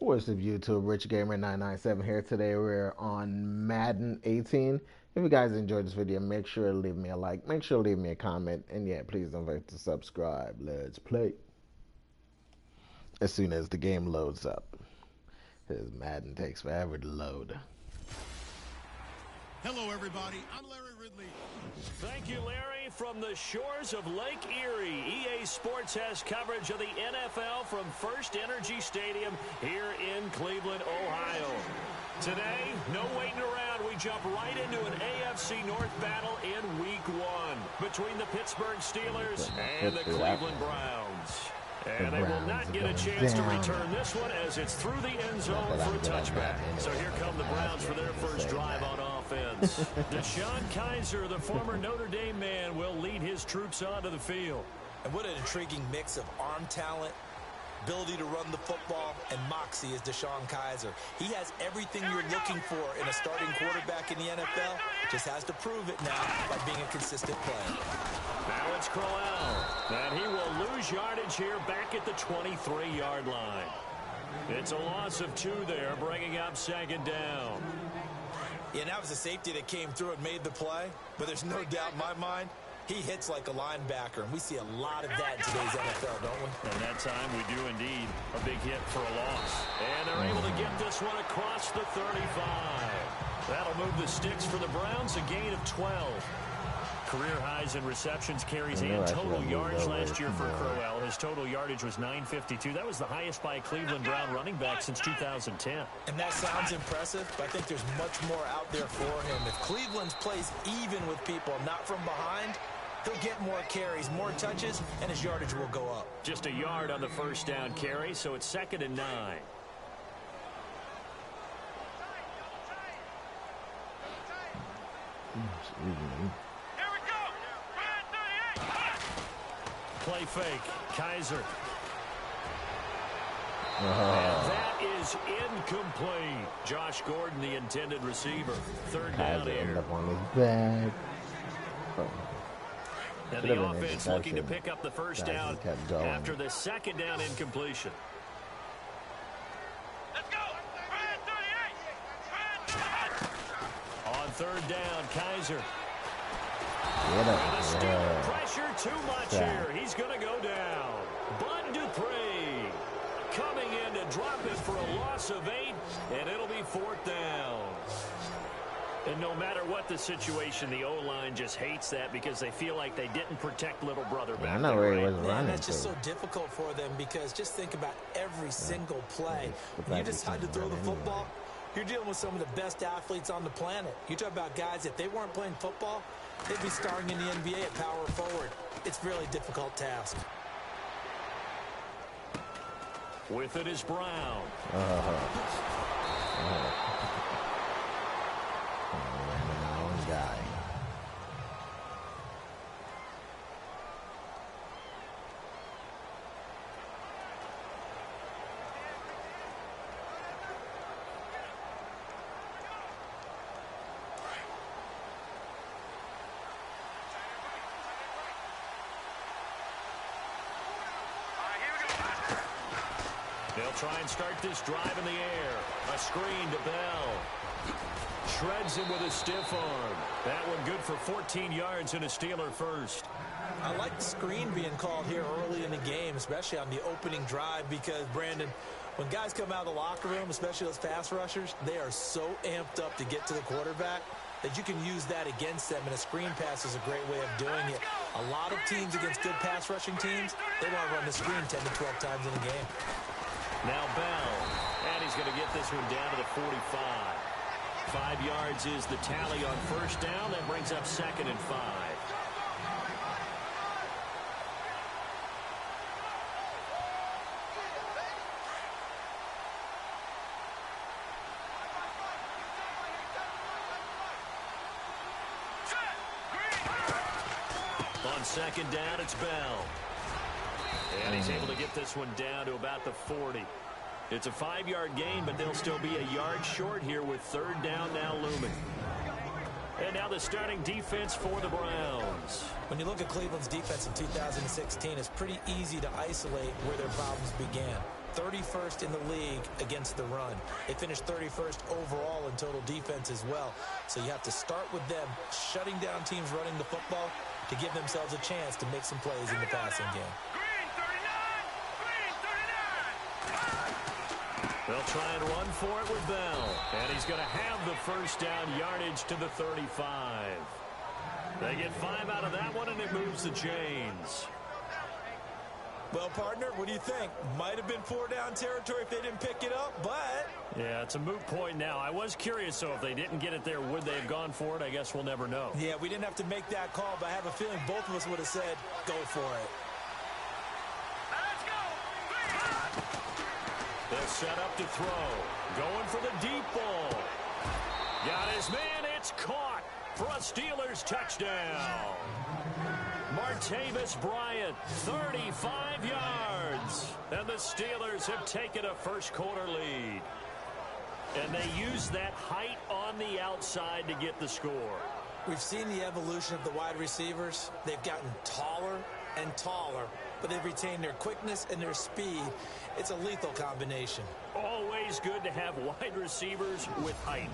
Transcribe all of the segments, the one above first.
What's up, YouTube? RichGamer 997 here. Today we're on Madden 18. If you guys enjoyed this video, make sure to leave me a like, make sure to leave me a comment, and yeah, please don't forget to subscribe. Let's play. As soon as the game loads up, because Madden takes forever to load. Hello, everybody. I'm Larry Ridley. Thank you, Larry. From the shores of Lake Erie, EA Sports has coverage of the NFL from First Energy Stadium here in Cleveland, Ohio. Today, no waiting around. We jump right into an AFC North battle in Week 1 between the Pittsburgh Steelers and the Cleveland Browns. And they will not get a chance to return this one as it's through the end zone for a touchback. So here come the Browns for their first drive on offense. DeShone Kizer, the former Notre Dame man, will lead his troops onto the field. And what an intriguing mix of arm talent, ability to run the football, and moxie is DeShone Kizer. He has everything you're looking for in a starting quarterback in the NFL. Just has to prove it now by being a consistent player. Now it's Crowell, and he will lose yardage here back at the 23-yard line. It's a loss of 2 there, bringing up second down. Yeah, that was a safety that came through and made the play, but there's no doubt in my mind, he hits like a linebacker, and we see a lot of that in today's NFL, don't we? And that time we do indeed. A big hit for a loss. And they're able to get this one across the 35. That'll move the sticks for the Browns, a gain of 12. Career highs in receptions, carries, and total yards last year for Crowell. His total yardage was 952. That was the highest by a Cleveland Brown running back since 2010. And that sounds impressive, but I think there's much more out there for him. If Cleveland plays even with people, not from behind, he'll get more carries, more touches, and his yardage will go up. Just a yard on the first down carry, so it's 2nd and 9. Play fake. Kizer. And that is incomplete. Josh Gordon, the intended receiver. 3rd down here. Up on his back. And the offense looking to pick up the first down after the 2nd down incompletion. Let's go. On 3rd down, Kizer. Get The Steeler pressure too much here. He's going to go down. Bud Dupree coming in to drop it for a loss of 8, and it'll be 4th down. And no matter what the situation, the O-line just hates that because they feel like they didn't protect little brother back I know where he was Man, running that's just to. so difficult for them because just think about every single play. When you decide to throw the football, you're dealing with some of the best athletes on the planet. You talk about guys, if they weren't playing football, they'd be starring in the NBA at power forward. It's a really difficult task. With it is Brown. Guy. They'll try and start this drive in the air. A screen to Bell. Shreds him with a stiff arm. That one good for 14 yards and a Steeler first. I like the screen being called here early in the game, especially on the opening drive because, Brandon, when guys come out of the locker room, especially those pass rushers, they are so amped up to get to the quarterback that you can use that against them, and a screen pass is a great way of doing it. A lot of teams against good pass rushing teams, they want to run the screen 10 to 12 times in a game. Now Bell, and he's going to get this one down to the 45. 5 yards is the tally on first down. That brings up 2nd and 5. On 2nd down, it's Bell. And he's able to get this one down to about the 40. It's a 5-yard gain, but they'll still be a yard short here with 3rd down now looming. And now the starting defense for the Browns. When you look at Cleveland's defense in 2016, it's pretty easy to isolate where their problems began. 31st in the league against the run. They finished 31st overall in total defense as well. So you have to start with them shutting down teams running the football to give themselves a chance to make some plays in the passing game. They'll try and run for it with Bell. And he's going to have the first down yardage to the 35. They get 5 out of that one, and it moves the chains. Well, partner, what do you think? Might have been 4-down territory if they didn't pick it up, but... Yeah, it's a moot point now. I was curious, so if they didn't get it there, would they have gone for it? I guess we'll never know. Yeah, we didn't have to make that call, but I have a feeling both of us would have said, go for it. They'll set up to throw. Going for the deep ball. Got his man. It's caught for a Steelers touchdown. Martavis Bryant, 35 yards. And the Steelers have taken a first-quarter lead. And they use that height on the outside to get the score. We've seen the evolution of the wide receivers. They've gotten taller and taller, but they've retained their quickness and their speed. It's a lethal combination. Always good to have wide receivers with height.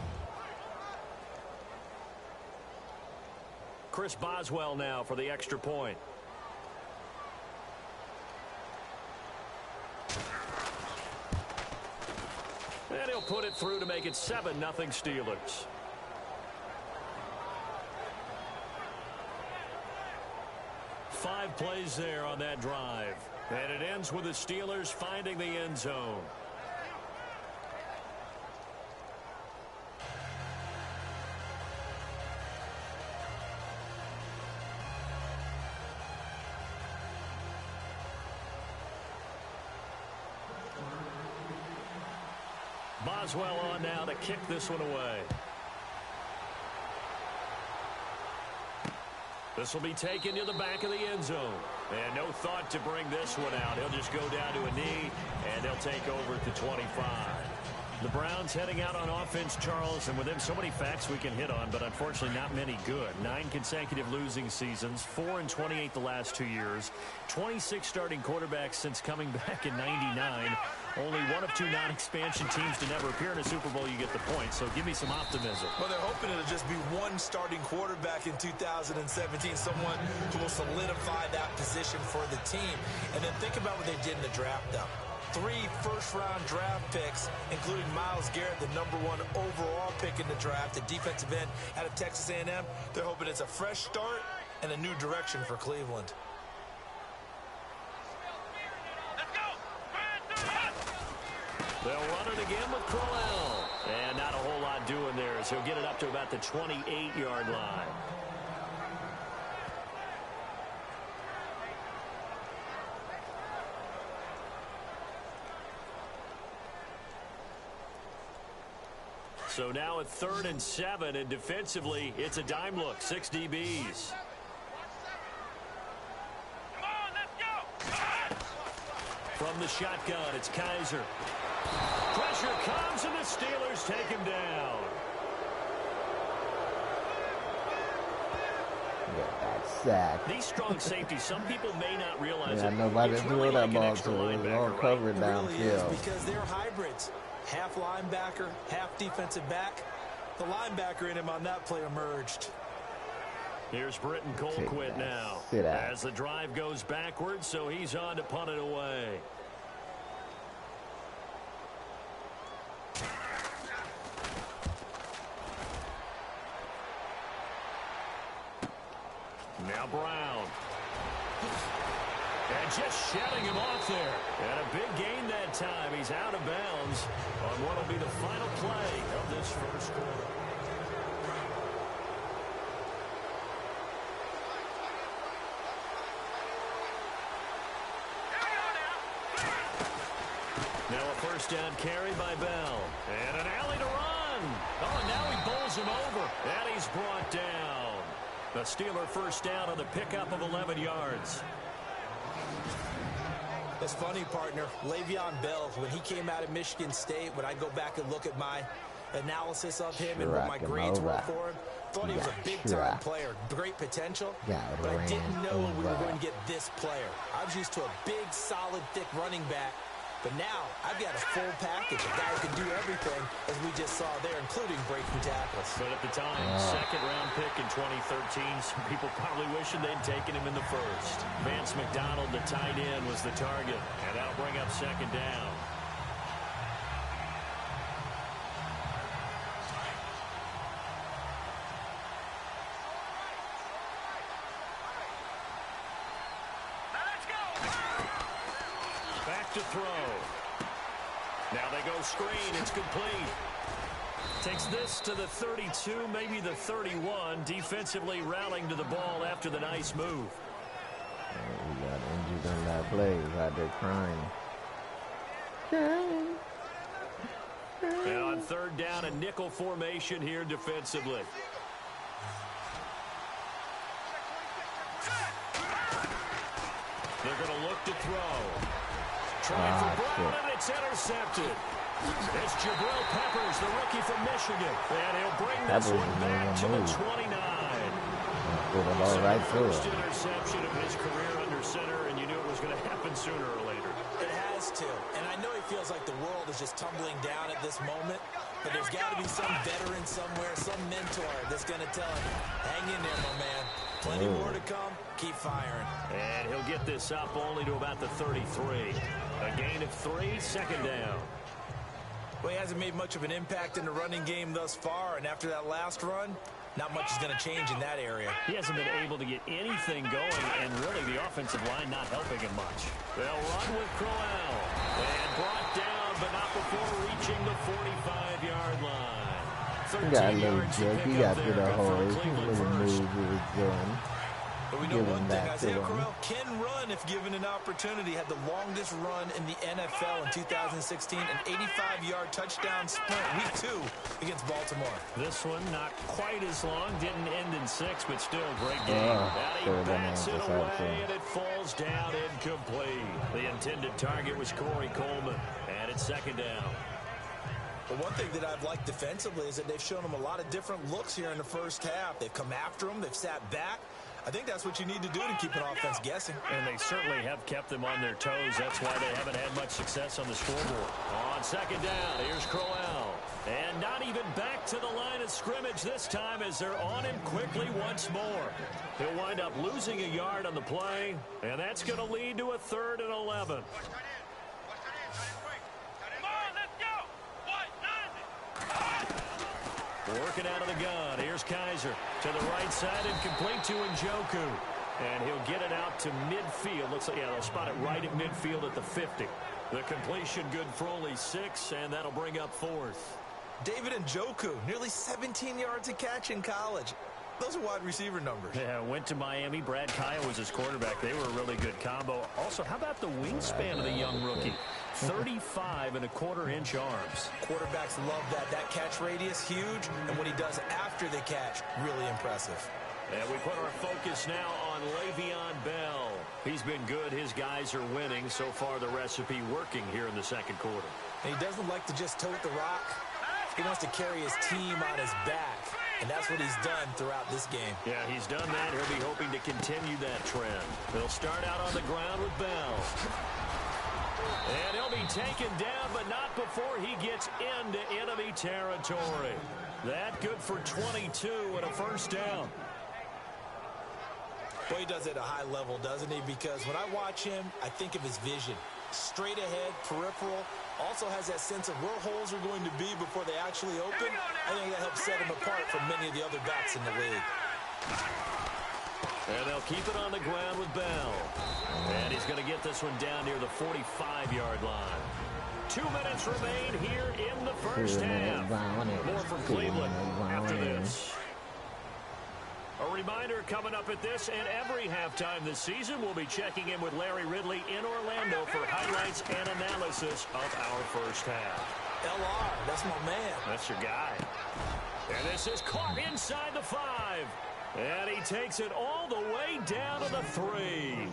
Chris Boswell now for the extra point. And he'll put it through to make it 7-0 Steelers. Five plays there on that drive. And it ends with the Steelers finding the end zone. Boswell on now to kick this one away. This will be taken to the back of the end zone. And no thought to bring this one out. He'll just go down to a knee, and they'll take over at the 25. The Browns heading out on offense, Charles, and with them so many facts we can hit on, but unfortunately not many good. 9 consecutive losing seasons, 4-28 the last 2 years, 26 starting quarterbacks since coming back in '99. Only one of 2 non-expansion teams to never appear in a Super Bowl. You get the point, so give me some optimism. Well, they're hoping it'll just be one starting quarterback in 2017, someone who will solidify that position for the team. And then think about what they did in the draft, though. 3 first-round draft picks, including Myles Garrett, the #1 overall pick in the draft, the defensive end out of Texas A&M. They're hoping it's a fresh start and a new direction for Cleveland. They'll run it again with Crowell. And not a whole lot doing there as he'll get it up to about the 28-yard line. So now at 3rd and 7, and defensively, it's a dime look, 6 DBs. From the shotgun, it's Kaiser. Pressure comes, and the Steelers take him down. That sack. These strong safeties, some people may not realize Yeah, it. nobody It's threw really that like ball an extra to him. It was all linebacker, covered right? It really is, downfield. because they're hybrids. Half linebacker, half defensive back. The linebacker in him on that play emerged. Here's Britton Colquitt now. Sit out. As the drive goes backwards, so he's on to punt it away. Now Brown. And just shutting him off there. And a big gain that time. He's out of bounds on what will be the final play of this first quarter. Now a first down carry by Bell. And an alley to run. Oh, and now he bowls him over. And he's brought down. The Steeler first down on the pickup of 11 yards. It's funny, partner. Le'Veon Bell, when he came out of Michigan State, when I go back and look at my analysis of him and what my grades were for him, thought he was a big-time player, great potential, but I didn't know we were going to get this player. I was used to a big, solid, thick running back, but now I've got a full package, a guy who can do everything, as we just saw there, including breaking tackles. But at the time, second-round pick in 2013, some people probably wishing they'd taken him in the first. Vance McDonald, the tight end, was the target, and that'll bring up second down. Back to throw. Now they go screen. It's complete. Takes this to the 32, maybe the 31. Defensively rallying to the ball after the nice move. We got injured on that play. He's out there crying. And on third down, a nickel formation here defensively. They're going to look to throw. Trying for Brown, and it's intercepted. It's Jabril Peppers, the rookie from Michigan. And he'll bring this one back to the 29. First interception of his career under center, and you knew it was going to happen sooner or later. It has to. And I know he feels like the world is just tumbling down at this moment, but there's got to be some veteran somewhere, some mentor that's going to tell him, hang in there, my man. Plenty more to come. Keep firing. And he'll get this up only to about the 33. A gain of 3, second down. Well, he hasn't made much of an impact in the running game thus far, and after that last run, not much is going to change in that area. He hasn't been able to get anything going, and really the offensive line not helping him much. They'll run with Crowell. And brought down, but not before reaching the 45-yard line. He got a little jerk. He got to the hole. Little move he was doing. But we know one thing, Isaiah Crowell can run if given an opportunity. Had the longest run in the NFL in 2016, an 85-yard touchdown sprint, week 2 against Baltimore. This one not quite as long, didn't end in 6, but still great game. Now he backs it away, and it falls down incomplete. The intended target was Corey Coleman, and it's second down. But one thing that I've liked defensively is that they've shown him a lot of different looks here in the first half. They've come after him. They've sat back. I think that's what you need to do to keep an offense guessing. And they certainly have kept them on their toes. That's why they haven't had much success on the scoreboard. On second down, here's Crowell. And not even back to the line of scrimmage this time as they're on him quickly once more. He'll wind up losing a yard on the play, and that's going to lead to a 3rd and 11. Working out of the gun. Here's Kaiser to the right side and complete to Njoku. And he'll get it out to midfield. Looks like, yeah, they'll spot it right at midfield at the 50. The completion good for only 6, and that'll bring up 4th. David Njoku, nearly 17 yards a catch in college. Those are wide receiver numbers. Yeah, went to Miami. Brad Kyle was his quarterback. They were a really good combo. Also, how about the wingspan of the young rookie? 35.25-inch arms. Quarterbacks love that. That catch radius, huge. And what he does after the catch, really impressive. And we put our focus now on Le'Veon Bell. He's been good. His guys are winning. So far, the recipe working here in the second quarter. And he doesn't like to just tote the rock. He wants to carry his team on his back. And that's what he's done throughout this game. Yeah, he's done that. He'll be hoping to continue that trend. They'll start out on the ground with Bell. And he'll be taken down, but not before he gets into enemy territory. That good for 22 and a first down. Boy, he does it at a high level, doesn't he? Because when I watch him, I think of his vision. Straight ahead, peripheral. Also has that sense of where holes are going to be before they actually open. I think that helps set him apart from many of the other backs in the league. And they'll keep it on the ground with Bell. And he's going to get this one down near the 45-yard line. 2 minutes remain here in the first half. More from Cleveland after this. A reminder coming up at this and every halftime this season, we'll be checking in with Larry Ridley in Orlando for highlights and analysis of our first half. LR, that's my man. That's your guy. And this is caught inside the 5. And he takes it all the way down to the 3.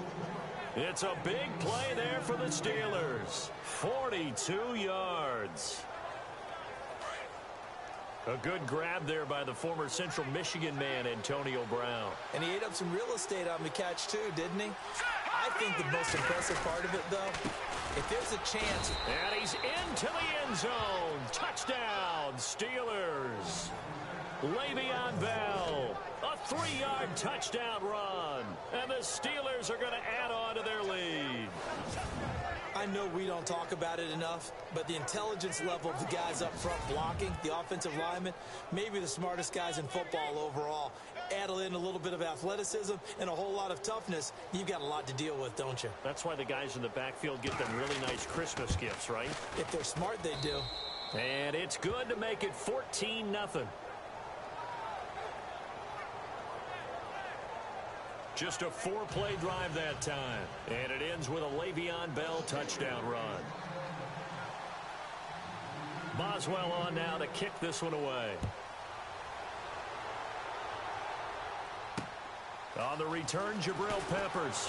It's a big play there for the Steelers. 42 yards. A good grab there by the former Central Michigan man, Antonio Brown. And he ate up some real estate on the catch, too, didn't he? I think the most impressive part of it, though, if there's a chance. And he's into the end zone. Touchdown, Steelers. Le'Veon Bell, a 3-yard touchdown run. And the Steelers are going to add on to their lead. I know we don't talk about it enough, but the intelligence level of the guys up front blocking, the offensive linemen, maybe the smartest guys in football overall. Add in a little bit of athleticism and a whole lot of toughness, you've got a lot to deal with, don't you? That's why the guys in the backfield get them really nice Christmas gifts, right? If they're smart, they do. And it's good to make it 14-0. Just a 4-play drive that time. And it ends with a Le'Veon Bell touchdown run. Boswell on now to kick this one away. On the return, Jabril Peppers.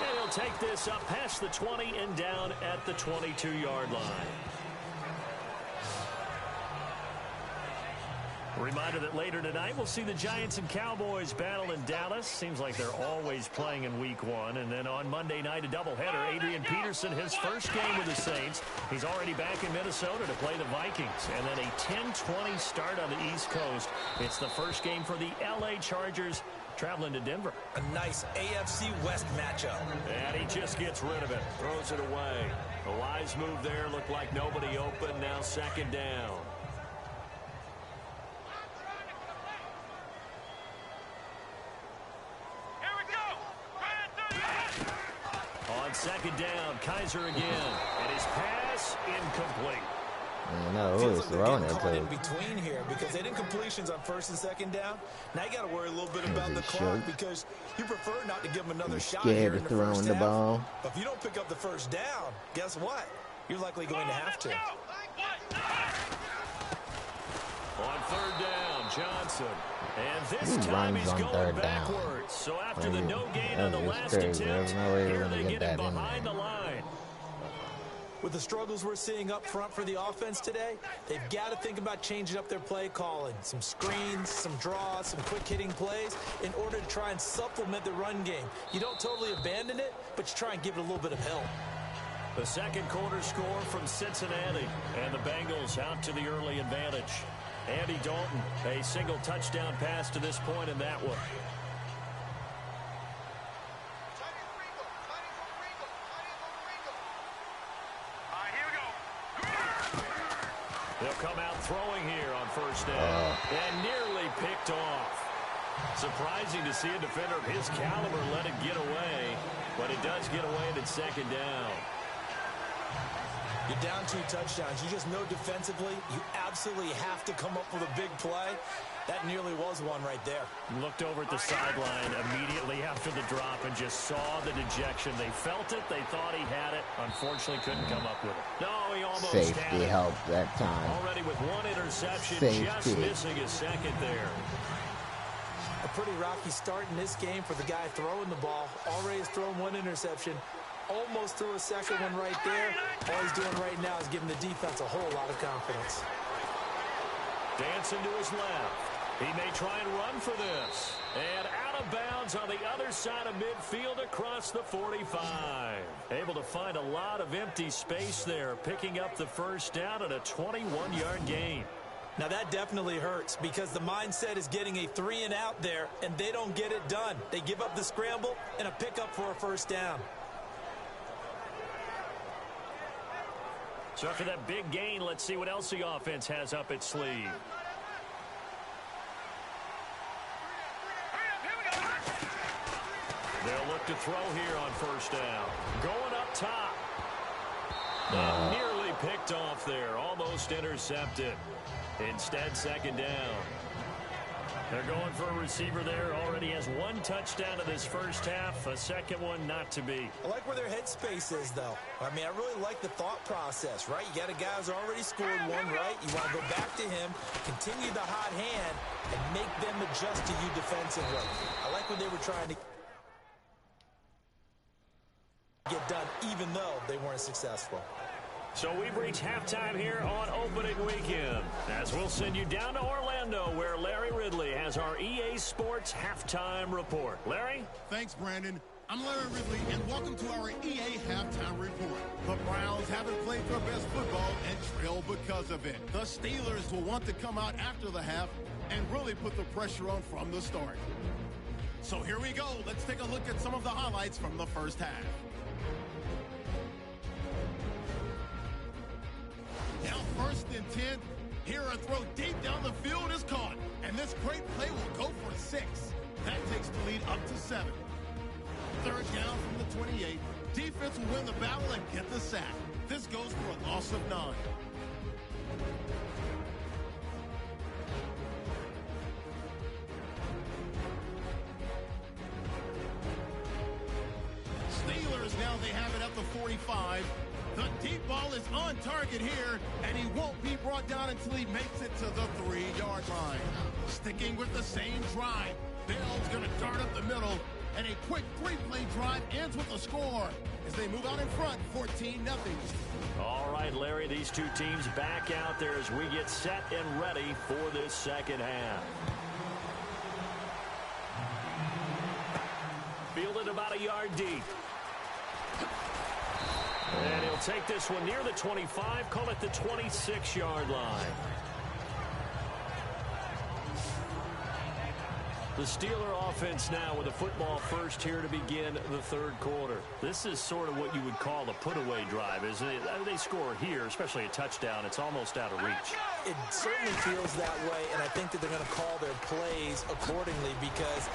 And he'll take this up past the 20 and down at the 22-yard line. Reminder that later tonight we'll see the Giants and Cowboys battle in Dallas. Seems like they're always playing in week 1. And then on Monday night, a doubleheader. Adrian Peterson, his first game with the Saints. He's already back in Minnesota to play the Vikings. And then a 10-20 start on the East Coast. It's the first game for the L.A. Chargers traveling to Denver. A nice AFC West matchup. And he just gets rid of it. Throws it away. A wise move there. Looked like nobody open. Now second down. On second down, Kaiser again. And his pass incomplete. No, who is throwing it caught to? in between here because they didn't completions on first and second down. Now you got to worry a little bit about the clock because you prefer not to give them another shot here Scared in of the throwing first the half. ball. But if you don't pick up the first down, guess what? You're likely going to have to. On third down, Johnson. And this He time runs he's on going third down. backwards. So after the Crazy. no gain That on the is last crazy. attempt, There's no way you're here gonna they get get him that in behind there. the line. With the struggles we're seeing up front for the offense today, they've got to think about changing up their play calling. Some screens, some draws, some quick-hitting plays in order to try and supplement the run game. You don't totally abandon it, but you try and give it a little bit of help. The second quarter score from Cincinnati. And the Bengals out to the early advantage. Andy Dalton, a single touchdown pass to this point in that one. They'll come out throwing here on first down. And nearly picked off. Surprising to see a defender of his caliber let it get away. But it does get away at second down. You're down 2 touchdowns. You just know defensively you absolutely have to come up with a big play. That nearly was one right there. Looked over at the sideline immediately after the drop and just saw the dejection. They felt it. They thought he had it. Unfortunately, couldn't come up with it. No, he almost had Safety it. helped that time. Already with one interception, Safety. just missing his second there. A pretty rocky start in this game for the guy throwing the ball. Already has thrown 1 interception. Almost threw a second one right there. All he's doing right now is giving the defense a whole lot of confidence. Dancing to his left. He may try and run for this. And out of bounds on the other side of midfield across the 45. Able to find a lot of empty space there, picking up the first down at a 21-yard gain. Now that definitely hurts because the mindset is getting a 3-and-out there, and they don't get it done. They give up the scramble and a pickup for a first down. So after that big gain, let's see what else the offense has up its sleeve. They'll look to throw here on first down. Going up top. And nearly picked off there. Almost intercepted. Instead, second down. They're going for a receiver there. Already has 1 touchdown in this first half. A second one not to be. I like where their headspace is, though. I mean, I really like the thought process, right? You got a guy who's already scored 1, right? You want to go back to him, continue the hot hand, and make them adjust to you defensively. I like when they were trying to get done, even though they weren't successful. So we've reached halftime here on opening weekend, as we'll send you down to Orlando, where Larry Ridley has our EA Sports halftime report. Larry? Thanks, Brandon. I'm Larry Ridley, and welcome to our EA halftime report. The Browns haven't played their best football and trail because of it. The Steelers will want to come out after the half and really put the pressure on from the start. So here we go. Let's take a look at some of the highlights from the first half. Now 1st and 10. Here a throw deep down the field is caught. And this great play will go for 6. That takes the lead up to 7. 3rd down from the 28. Defense will win the battle and get the sack. This goes for a loss of 9. Steelers now they have it at the 45. The deep ball is on target here, and he won't be brought down until he makes it to the 3-yard line. Sticking with the same drive, Bell's going to dart up the middle, and a quick 3-play drive ends with a score as they move out in front, 14-0. All right, Larry, these two teams back out there as we get set and ready for this second half. Fielded about a yard deep. And he'll take this one near the 25, call it the 26-yard line. The Steeler offense now with a football first here to begin the 3rd quarter. This is sort of what you would call a put-away drive, isn't it? They score here, especially a touchdown. It's almost out of reach. It certainly feels that way, and I think that they're going to call their plays accordingly, because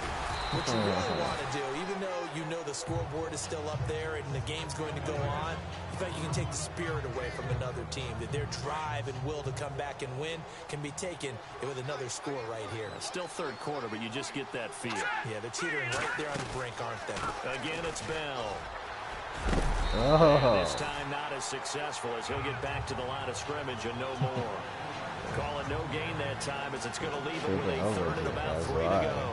what you really want to do, even though you know the scoreboard is still up there and the game's going to go on, in fact, you can take the spirit away from another team, that their drive and will to come back and win can be taken with another score right here. It's still 3rd quarter, but you just get that feel. Yeah, they're teetering right there on the brink, aren't they? Again, it's Bell. Oh. This time not as successful, as he'll get back to the line of scrimmage and no more. Call it no gain that time, as it's going to leave it with a 3rd and about 3 to go.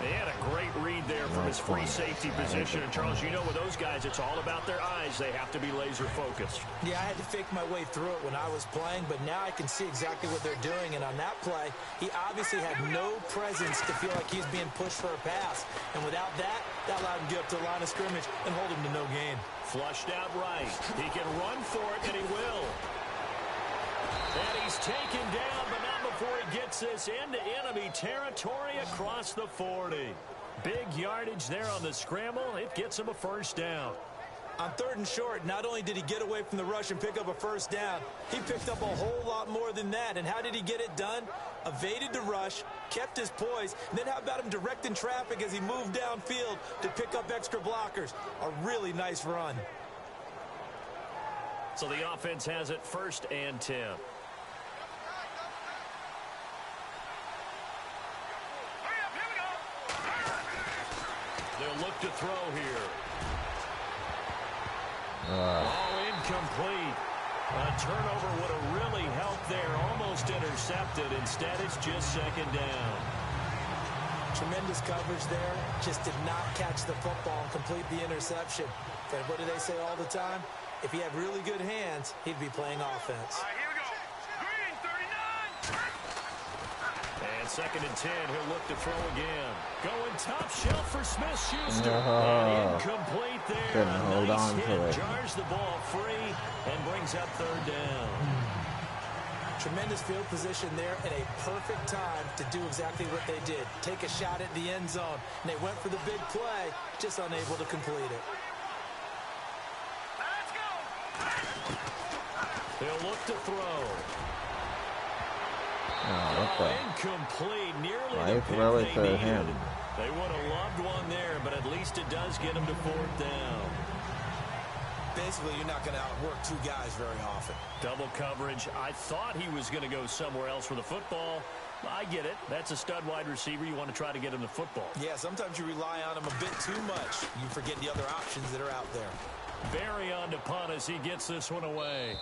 They had a great read there from his free safety position. And, Charles, you know with those guys, it's all about their eyes. They have to be laser focused. Yeah, I had to fake my way through it when I was playing, but now I can see exactly what they're doing. And on that play, he obviously had no presence to feel like he's being pushed for a pass. And without that, that allowed him to get up to the line of scrimmage and hold him to no gain. Flushed out right. He can run for it, and he will. And he's taken down, but not before he gets this into enemy territory across the 40. Big yardage there on the scramble. It gets him a 1st down. On 3rd and short, not only did he get away from the rush and pick up a 1st down, he picked up a whole lot more than that. And how did he get it done? Evaded the rush, kept his poise, and then how about him directing traffic as he moved downfield to pick up extra blockers? A really nice run. So the offense has it 1st and 10. They'll look to throw here. Ball incomplete. A turnover would have really helped there. Almost intercepted. Instead, it's just 2nd down. Tremendous coverage there. Just did not catch the football and complete the interception. But what do they say all the time? If he had really good hands, he'd be playing offense. All right, here we go. Green, 39. And 2nd and 10. He'll look to throw again. Going top shelf for Smith-Schuster. And incomplete there. Couldn't hold nice on hit. to it. Jars the ball free and brings up 3rd down. Tremendous field position there at a perfect time to do exactly what they did. Take a shot at the end zone. And they went for the big play, just unable to complete it. They'll look to throw. Incomplete. Nearly the pick they needed. They would have loved one there, but at least it does get them to 4th down. Basically, you're not going to outwork 2 guys very often. Double coverage. I thought he was going to go somewhere else for the football. I get it. That's a stud wide receiver. You want to try to get him the football. Yeah, sometimes you rely on him a bit too much. You forget the other options that are out there. Barry on to punt as he gets this one away.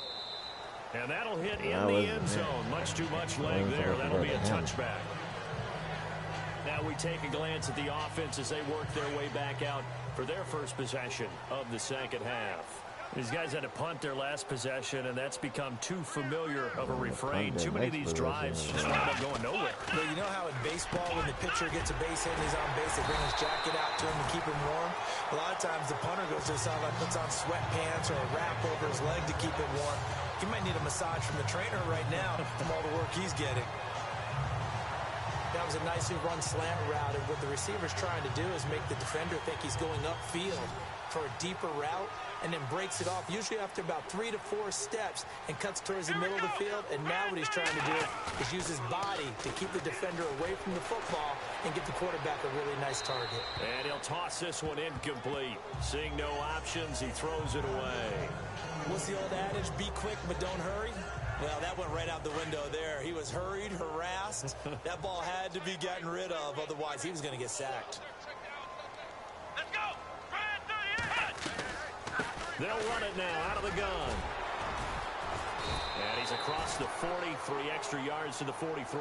And that'll hit in the end zone. Much too much leg there. That'll be a touchback. Now we take a glance at the offense as they work their way back out for their first possession of the second half. These guys had to punt their last possession, and that's become too familiar of a refrain. Too many of these drives just wind up going nowhere. Well, you know how in baseball, when the pitcher gets a base hit and he's on base, they bring his jacket out to him to keep him warm? A lot of times the punter goes to the sideline, puts on sweatpants or a wrap over his leg to keep it warm. He might need a massage from the trainer right now from all the work he's getting. That was a nicely run slant route, and what the receiver's trying to do is make the defender think he's going upfield for a deeper route, and then breaks it off, usually after about 3 to 4 steps, and cuts towards the middle of the field. And now what he's trying to do is use his body to keep the defender away from the football and give the quarterback a really nice target. And he'll toss this one incomplete. Seeing no options, he throws it away. What's the old adage? Be quick, but don't hurry. Well, that went right out the window there. He was hurried, harassed. That ball had to be gotten rid of, otherwise he was going to get sacked. Let's go. They'll run it now out of the gun. And he's across the 40, 3 extra yards to the 43.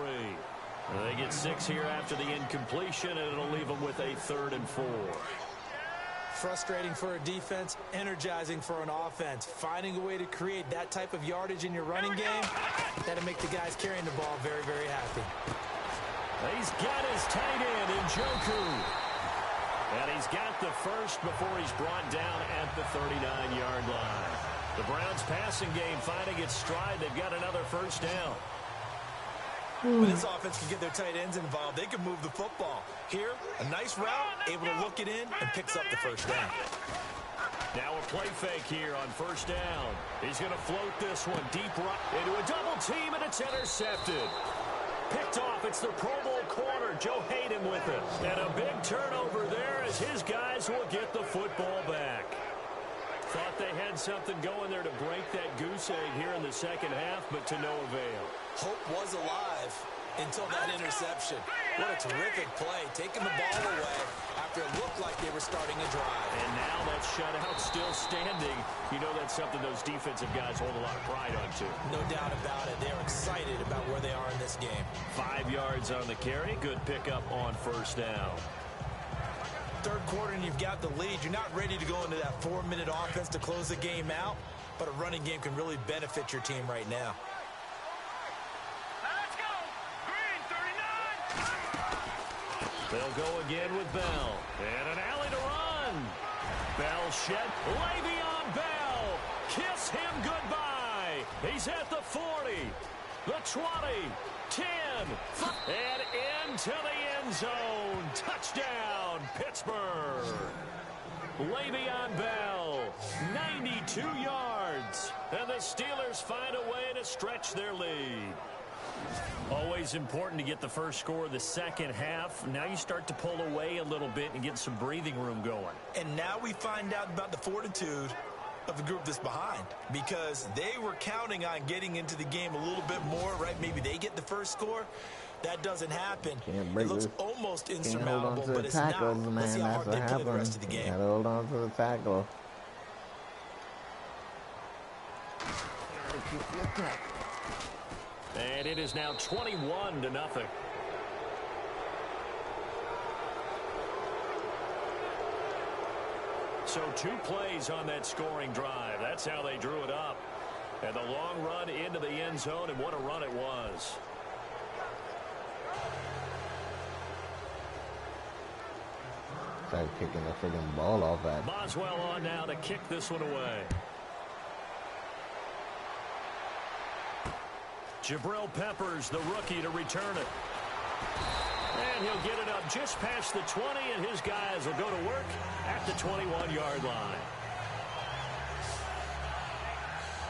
They get 6 here after the incompletion, and it'll leave them with a 3rd and 4. Frustrating for a defense, energizing for an offense. Finding a way to create that type of yardage in your running game, that'll make the guys carrying the ball very, very happy. He's got his tight end in Njoku. And he's got the first before he's brought down at the 39-yard line. The Browns passing game finding its stride. They've got another first down. When this offense can get their tight ends involved, they can move the football. Here, a nice route, able to look it in, and picks up the first down. Now a play fake here on first down. He's going to float this one deep right into a double team, and it's intercepted. Picked off. It's the Pro Bowl corner, Joe Hayden, with it. And a big turnover there as his guys will get the football back. Thought they had something going there to break that goose egg here in the second half, but to no avail. Hope was alive until that interception. What a terrific play, taking the ball away after it looked like they were starting a drive. And now that shutout still standing. You know that's something those defensive guys hold a lot of pride on, too. No doubt about it. They're excited about where they are in this game. 5 yards on the carry. Good pickup on first down. Third quarter and you've got the lead. You're not ready to go into that 4-minute offense to close the game out, but a running game can really benefit your team right now. Let's go. Green 39. They'll go again with Bell. And an alley to run. Bell shed. Le'Veon Bell. Kiss him goodbye. He's at the 40, the 20, 10, and into the end zone. Touchdown, Pittsburgh. Le'Veon Bell, 92 yards. And the Steelers find a way to stretch their lead. Always important to get the first score of the second half. Now you start to pull away a little bit and get some breathing room going. And now we find out about the fortitude of the group that's behind, because they were counting on getting into the game a little bit more, right? Maybe they get the first score. That doesn't happen. It looks almost insurmountable, but it's not. Let's see how hard they play the rest of the game. Gotta hold on to the tackle. And it is now 21-0. So 2 plays on that scoring drive. That's how they drew it up. And the long run into the end zone, and what a run it was. Started kicking the friggin' ball off that. Boswell on now to kick this one away. Jabril Peppers, the rookie, to return it. And he'll get it up just past the 20, and his guys will go to work at the 21-yard line.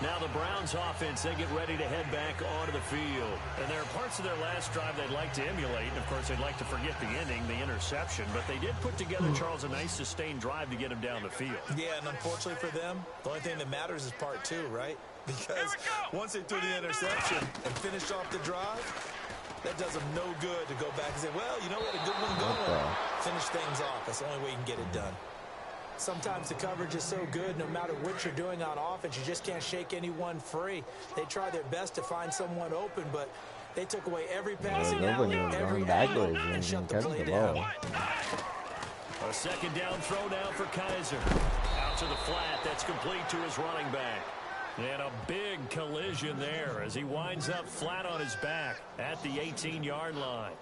Now the Browns offense, they get ready to head back onto the field. And there are parts of their last drive they'd like to emulate. And, of course, they'd like to forget the ending, the interception. But they did put together, Charles, a nice sustained drive to get him down the field. Yeah, and unfortunately for them, the only thing that matters is part 2, right? Because once they threw the interception and finished off the drive, that does them no good to go back and say, well, you know what, a good one going. Finish things off. That's the only way you can get it done. Sometimes the coverage is so good, no matter what you're doing on offense, you just can't shake anyone free. They try their best to find someone open, but they took away every passing alley, every angle, and shut the play down. A second down throw now for Kaiser. to the flat. That's complete to his running back. And a big collision there as he winds up flat on his back at the 18-yard line.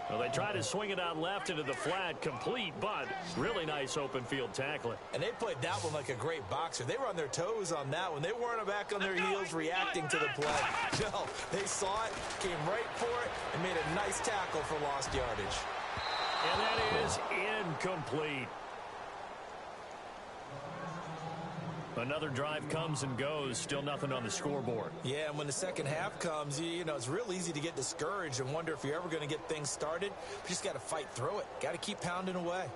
Well, they try to swing it out left into the flat, complete, but really nice open field tackling. And they played that one like a great boxer. They were on their toes on that one. They weren't back on their heels reacting to the play. No, they saw it, came right for it, and made a nice tackle for lost yardage. And that is incomplete. Another drive comes and goes, still nothing on the scoreboard. Yeah, and when the second half comes, you know, it's real easy to get discouraged and wonder if you're ever going to get things started. You just got to fight through it. Got to keep pounding away.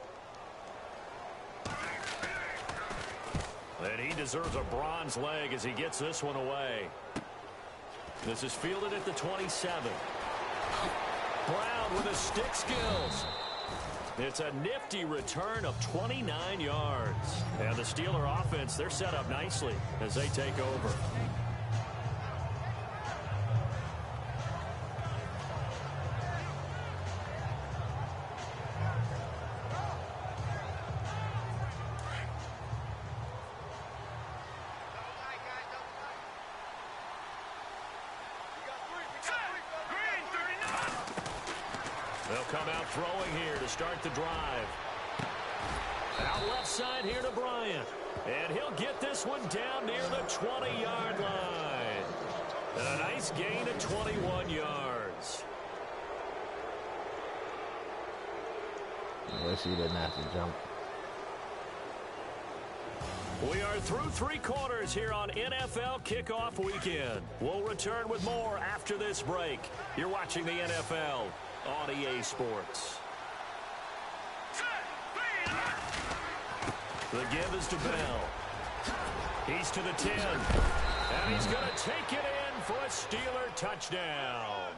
And he deserves a bronze leg as he gets this one away. This is fielded at the 27. Brown with his stick skills. It's a nifty return of 29 yards. And the Steeler offense, they're set up nicely as they take over. They'll come out throwing here to start the drive. Out left side here to Bryant. And he'll get this one down near the 20-yard line. And a nice gain of 21 yards. I wish he didn't have to jump. We are through 3 quarters here on NFL Kickoff Weekend. We'll return with more after this break. You're watching the NFL on EA Sports. The give is to Bell. He's to the 10. And he's going to take it in for a Steeler touchdown.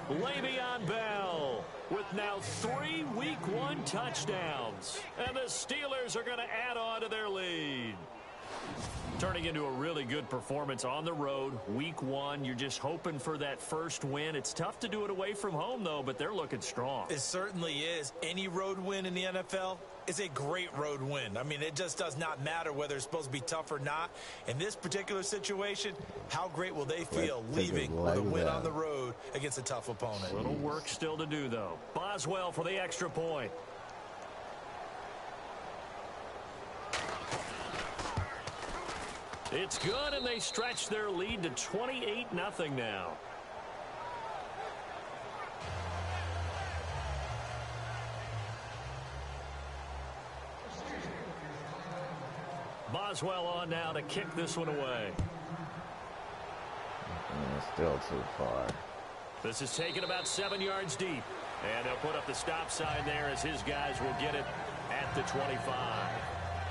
Le'Veon Bell with now 3 Week 1 touchdowns. And the Steelers are going to add on to their lead. Turning into a really good performance on the road. Week 1, you're just hoping for that first win. It's tough to do it away from home, though, but they're looking strong. It certainly is. Any road win in the NFL is a great road win. I mean, it just does not matter whether it's supposed to be tough or not. In this particular situation, how great will they feel leaving with a win on the road against a tough opponent? Little work still to do, though. Boswell for the extra point. It's good, and they stretch their lead to 28-0 now. Boswell on now to kick this one away. Still too far. This is taken about 7 yards deep. And they'll put up the stop sign there as his guys will get it at the 25.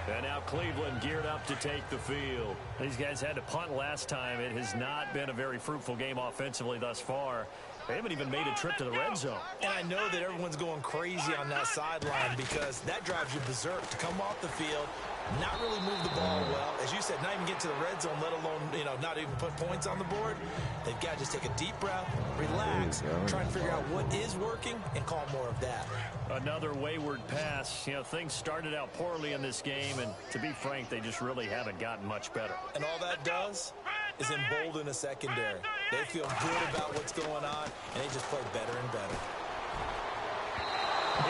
And now Cleveland geared up to take the field. These guys had to punt last time. It has not been a very fruitful game offensively thus far. They haven't even made a trip to the red zone. And I know that everyone's going crazy on that sideline because that drives you berserk to come off the field, not really move the ball well. As you said, not even get to the red zone, let alone, not even put points on the board. They've got to just take a deep breath, relax, try and figure out what is working, and call more of that. Another wayward pass. Things started out poorly in this game, and to be frank, they just really haven't gotten much better. And all that does is embolden a secondary. They feel good about what's going on, and they just play better and better.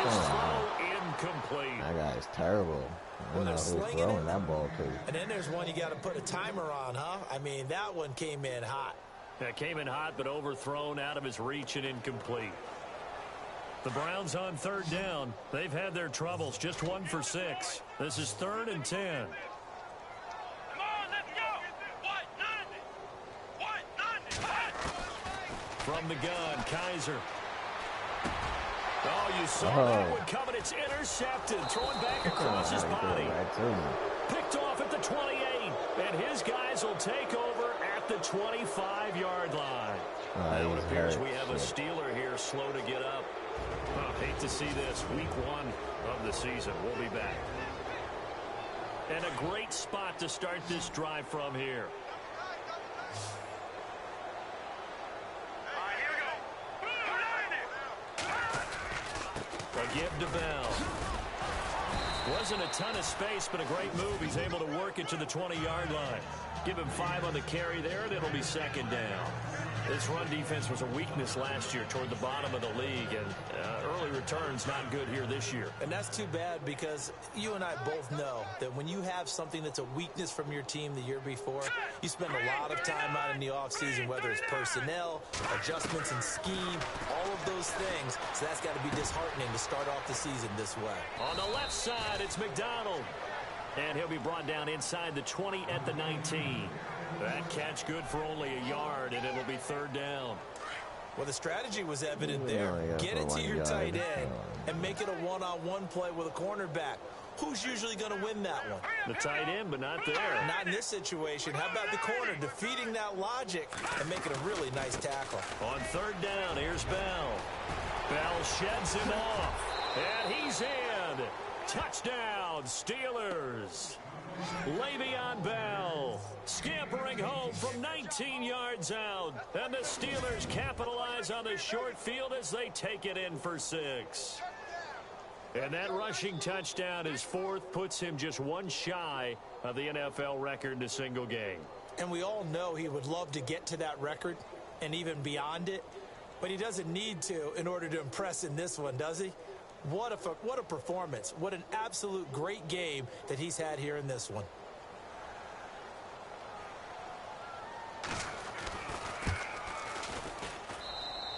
His throw incomplete. That guy's terrible. I don't know who's throwing that ball to. And then there's one you got to put a timer on, huh? I mean, that one came in hot. That came in hot, but overthrown out of his reach and incomplete. The Browns on 3rd down. They've had their troubles, just 1 for 6. This is 3rd and 10. From the gun, Kaiser. Oh, you saw that one coming. It's intercepted. Thrown back across his body. Picked off at the 28. And his guys will take over at the 25-yard line. Now it appears we have a Steeler here slow to get up. Hate to see this. Week 1 of the season. We'll be back. And a great spot to start this drive from here. A give to Bell. Wasn't a ton of space, but a great move. He's able to work it to the 20-yard line. Give him 5 on the carry there, and it'll be second down. This run defense was a weakness last year toward the bottom of the league, and early returns not good here this year. And that's too bad because you and I both know that when you have something that's a weakness from your team the year before, you spend a lot of time out in the offseason, whether it's personnel, adjustments in scheme, all of those things. So that's got to be disheartening to start off the season this way. On the left side, it's McDonald. And he'll be brought down inside the 20 at the 19. That catch good for only a yard, and it'll be third down. Well, the strategy was evident there. Get it to your tight end and make it a one-on-one play with a cornerback. Who's usually going to win that one? The tight end, but not there. Not in this situation. How about the corner defeating that logic and making a really nice tackle? On third down, here's Bell. Bell sheds him off, and he's in. Touchdown, Steelers. Le'Veon Bell scampering home from 19 yards out. And the Steelers capitalize on the short field as they take it in for 6. And that rushing touchdown, his 4th, puts him just one shy of the NFL record in a single game. And we all know he would love to get to that record and even beyond it. But he doesn't need to in order to impress in this one, does he? What a performance. What an absolute great game that he's had here in this one.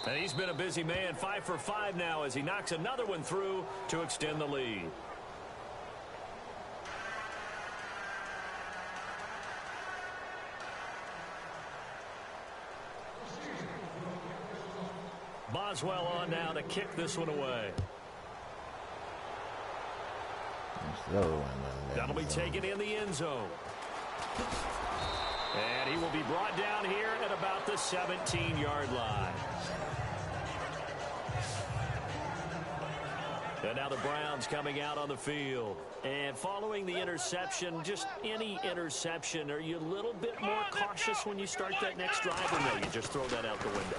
And he's been a busy man, 5 for 5 now as he knocks another one through to extend the lead. Boswell on now to kick this one away. That'll be taken in the end zone. And he will be brought down here at about the 17-yard line. And now the Browns coming out on the field. And following the interception, just any interception, are you a little bit more cautious when you start that next drive, or no, you just throw that out the window?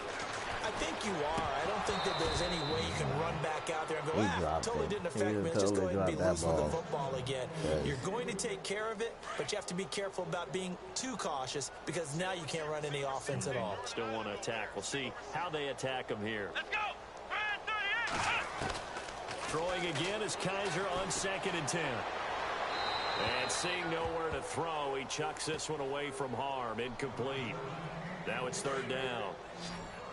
I think you are. I don't think that there's any way you can run back out there and go, totally didn't affect me. Just go ahead and be loose with the football again. Yes. You're going to take care of it, but you have to be careful about being too cautious because now you can't run any offense at all. Still want to attack. We'll see how they attack him here. Let's go! 38! Throwing again is Kaiser on 2nd and 10. And seeing nowhere to throw, he chucks this one away from harm. Incomplete. Now it's third down.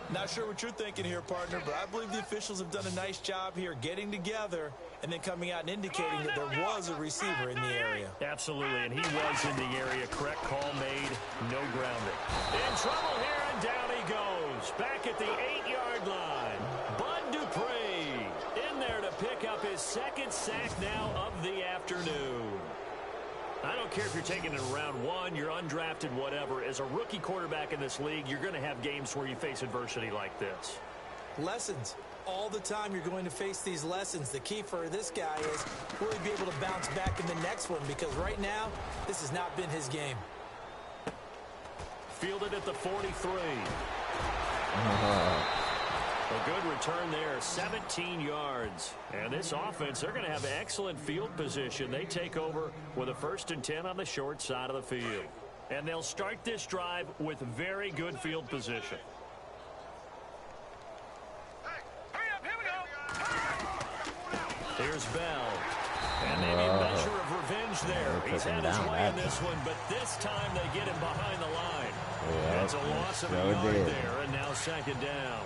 Not sure what you're thinking here, partner, but I believe the officials have done a nice job here getting together and then coming out and indicating that there was a receiver in the area. Absolutely, and he was in the area. Correct call made, no grounding. In trouble here, and down he goes. Back at the 8-yard line. Bud Dupree in there to pick up his 2nd sack now of the afternoon. I don't care if you're taking it in round 1, you're undrafted, whatever. As a rookie quarterback in this league, you're going to have games where you face adversity like this. Lessons. All the time you're going to face these lessons. The key for this guy is will he be able to bounce back in the next one? Because right now, this has not been his game. Fielded at the 43. A good return there, 17 yards. And this offense, they're going to have excellent field position. They take over with a 1st and 10 on the short side of the field. And they'll start this drive with very good field position. Hey, hurry up, here we go! Here's Bell. And maybe a measure of revenge there. He's had his way in this one, but this time they get him behind the line. That's a loss of a yard there, and now 2nd down.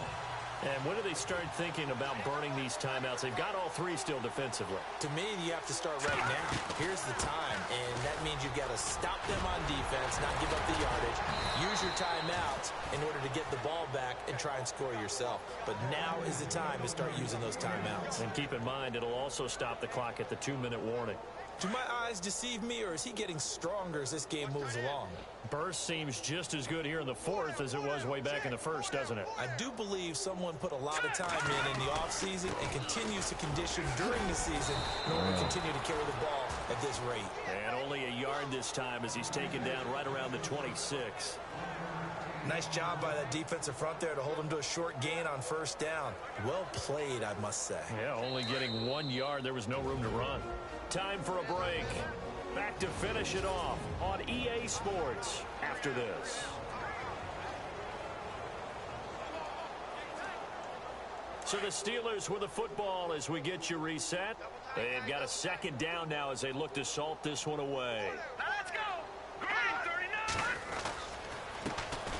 And when do they start thinking about burning these timeouts? They've got all 3 still defensively. To me, you have to start right now. Here's the time, and that means you've got to stop them on defense, not give up the yardage, use your timeouts in order to get the ball back and try and score yourself. But now is the time to start using those timeouts. And keep in mind, it'll also stop the clock at the 2-minute warning. Do my eyes deceive me, or is he getting stronger as this game moves along? Burst seems just as good here in the 4th as it was way back in the 1st, doesn't it? I do believe someone put a lot of time in the offseason and continues to condition during the season in order to continue to carry the ball at this rate. And only a yard this time as he's taken down right around the 26. Nice job by that defensive front there to hold him to a short gain on first down. Well played, I must say. Yeah, only getting 1 yard. There was no room to run. Time for a break. Back to finish it off on EA Sports after this. So the Steelers with the football as we get you reset. They've got a second down now as they look to salt this one away. Now let's go. Green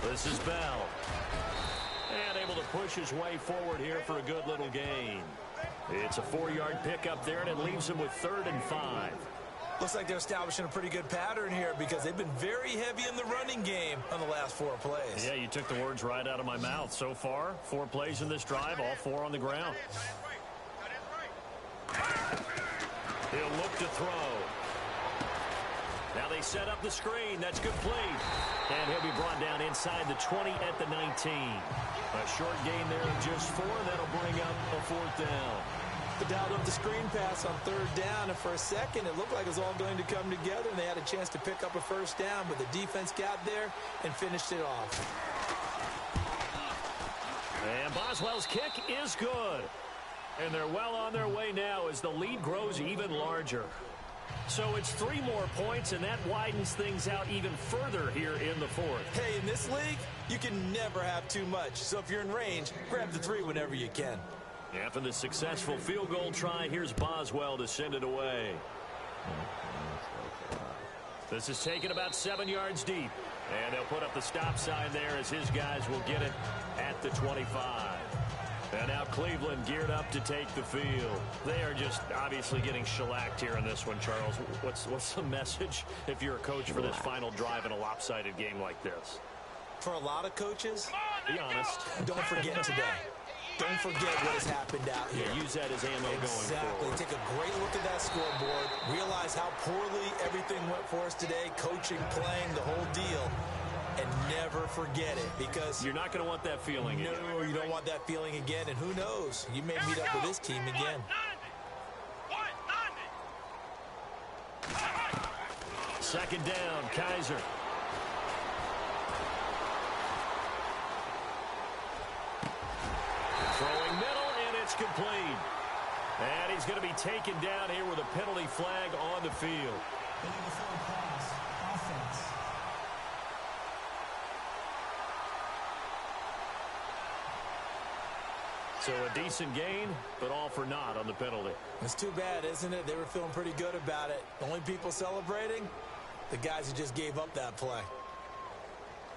39. This is Bell. And able to push his way forward here for a good little gain. It's a 4-yard pickup there, and it leaves him with 3rd and 5. Looks like they're establishing a pretty good pattern here because they've been very heavy in the running game on the last 4 plays. Yeah, you took the words right out of my mouth. So far, 4 plays in this drive, all 4 on the ground. He'll look to throw. Now they set up the screen. That's complete. And he'll be brought down inside the 20 at the 19. A short gain there of just 4. That'll bring up a 4th down. They dialed up the screen pass on 3rd down, and for a second it looked like it was all going to come together, and they had a chance to pick up a first down, but the defense got there and finished it off. And Boswell's kick is good. And they're well on their way now as the lead grows even larger. So it's 3 more points, and that widens things out even further here in the 4th. Hey, in this league, you can never have too much. So if you're in range, grab the 3 whenever you can. After the successful field goal try, here's Boswell to send it away. This is taken about 7 yards deep. And they'll put up the stop sign there as his guys will get it at the 25. And now Cleveland geared up to take the field. They are just obviously getting shellacked here in this one, Charles. What's the message if you're a coach for this final drive in a lopsided game like this? For a lot of coaches, be honest. Don't forget today. Don't forget what has happened out here. Yeah, use that as ammo going forward. Take a great look at that scoreboard. Realize how poorly everything went for us today. Coaching, playing, the whole deal. And never forget it, because you're not going to want that feeling again. No, you don't want that feeling again. And who knows? You may meet up with this team again. Second down, Kaiser. Throwing middle, and it's complete. And he's going to be taken down here with a penalty flag on the field. So a decent gain, but all for naught on the penalty. It's too bad, isn't it? They were feeling pretty good about it. The only people celebrating, the guys who just gave up that play.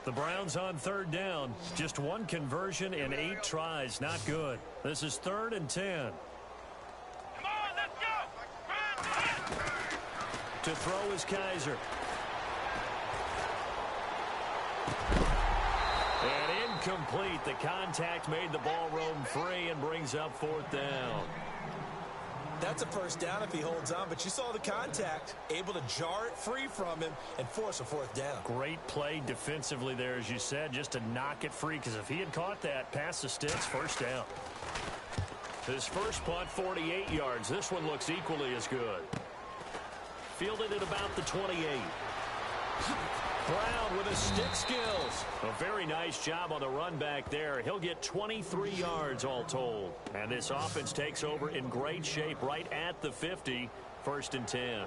The Browns on 3rd down. Just 1 conversion in 8 tries. Not good. This is 3rd and 10. Come on, let's go. To throw is Kaiser. And incomplete. The contact made the ball roam free and brings up 4th down. That's a first down if he holds on, but you saw the contact, able to jar it free from him and force a 4th down. Great play defensively there, as you said, just to knock it free, because if he had caught that, past the sticks, first down. His first punt, 48 yards. This one looks equally as good. Fielded at about the 28. Brown with his stick skills. A very nice job on the run back there. He'll get 23 yards all told. And this offense takes over in great shape right at the 50. 1st and 10. Here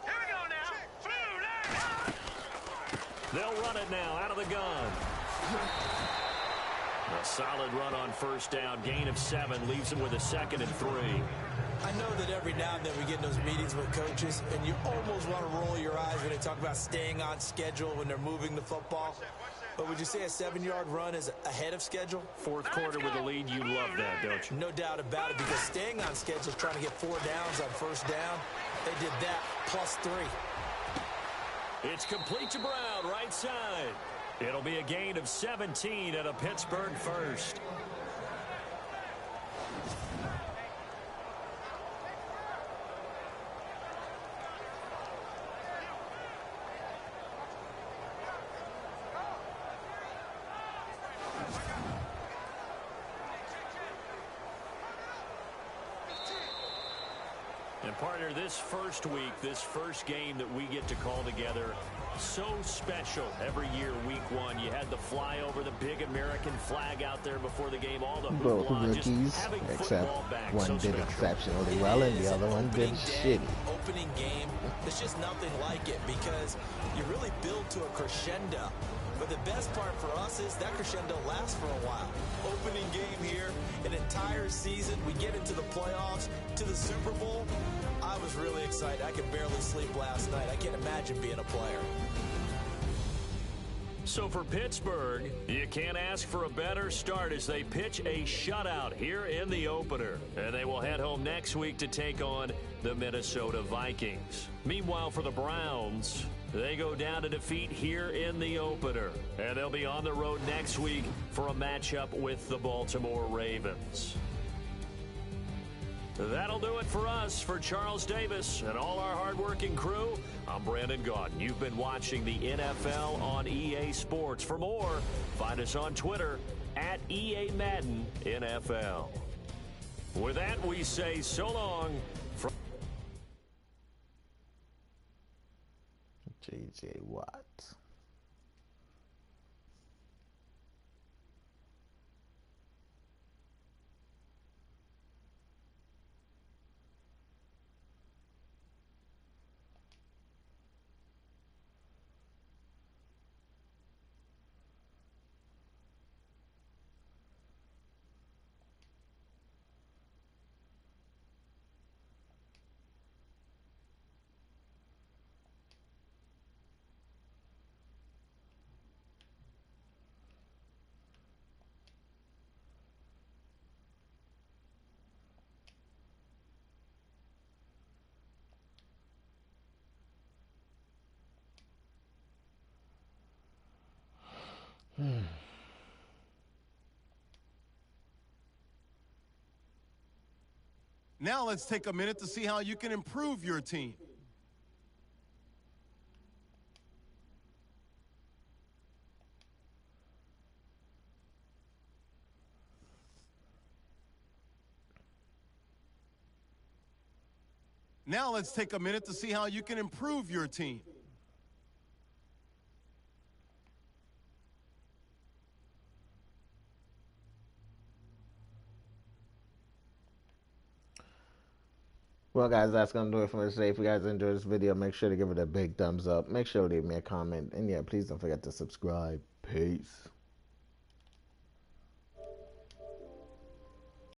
we go now. They'll run it now out of the gun. A solid run on first down. Gain of 7 leaves him with a 2nd and 3. I know that every now and then we get in those meetings with coaches, and you almost want to roll your eyes when they talk about staying on schedule when they're moving the football. But would you say a 7-yard run is ahead of schedule? 4th quarter with the lead, you love that, don't you? No doubt about it, because staying on schedule is trying to get 4 downs on first down. They did that plus 3. It's complete to Brown, right side. It'll be a gain of 17 and a Pittsburgh first. And partner, this first week, this first game that we get to call together, so special every year, week one. You had the flyover, the big American flag out there before the game, all the Both hoopla, just rookies, having except football back. one So did special. exceptionally well and the other one did shitty. Opening game, there's just nothing like it because you really build to a crescendo. But the best part for us is that crescendo lasts for a while. Opening game here, an entire season, we get into the playoffs, to the Super Bowl. I was really excited. I could barely sleep last night. I can't imagine being a player. So for Pittsburgh, you can't ask for a better start as they pitch a shutout here in the opener. And they will head home next week to take on the Minnesota Vikings. Meanwhile, for the Browns, they go down to defeat here in the opener. And they'll be on the road next week for a matchup with the Baltimore Ravens. That'll do it for us. For Charles Davis and all our hardworking crew, I'm Brandon Gaudin. You've been watching the NFL on EA Sports. For more, find us on Twitter at EA Madden NFL. With that, we say so long from J.J. Watt. Now let's take a minute to see how you can improve your team. Now let's take a minute to see how you can improve your team. Well, guys, that's going to do it for today. If you guys enjoyed this video, make sure to give it a big thumbs up. Make sure to leave me a comment. And yeah, please don't forget to subscribe. Peace.